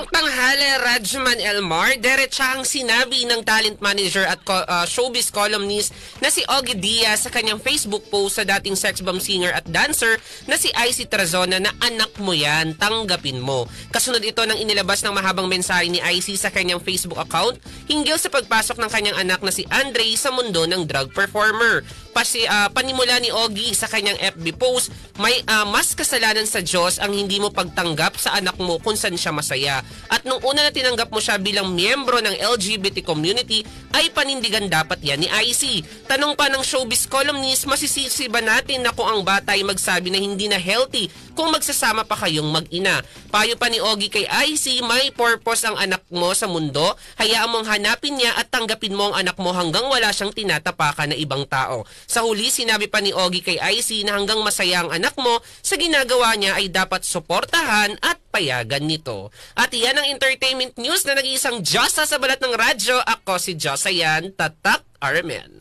Magandang tanghali, Rajman Elmar. Diretsahang sinabi ng talent manager at showbiz columnist na si Ogie Diaz sa kanyang Facebook post sa dating sex bomb singer at dancer na si Icy Tarazona na anak mo yan, tanggapin mo. Kasunod ito ng inilabas ng mahabang mensahe ni Icy sa kanyang Facebook account hinggil sa pagpasok ng kanyang anak na si Andre sa mundo ng drug performer. Panimula ni Ogie sa kanyang FB post, may mas kasalanan sa Diyos ang hindi mo pagtanggap sa anak mo kung saan siya masaya. At nung una na tinanggap mo siya bilang miyembro ng LGBT community, ay panindigan dapat yan ni Icy. Tanong pa ng showbiz columnist, masisisi ba natin na kung ang bata ay magsabi na hindi na healthy kung magsasama pa kayong mag-ina? Payo pa ni Ogie kay Icy, may purpose ang anak mo sa mundo, hayaan mong hanapin niya at tanggapin mo ang anak mo hanggang wala siyang tinatapakan na ibang tao. Sa huli, sinabi pa ni Ogie kay Icy na hanggang masaya ang anak mo sa ginagawa niya ay dapat suportahan at payagan nito. At iyan ang entertainment news na nag-iisang Diyosa sa balat ng radyo. Ako si Diyosa yan, Tatak RMN.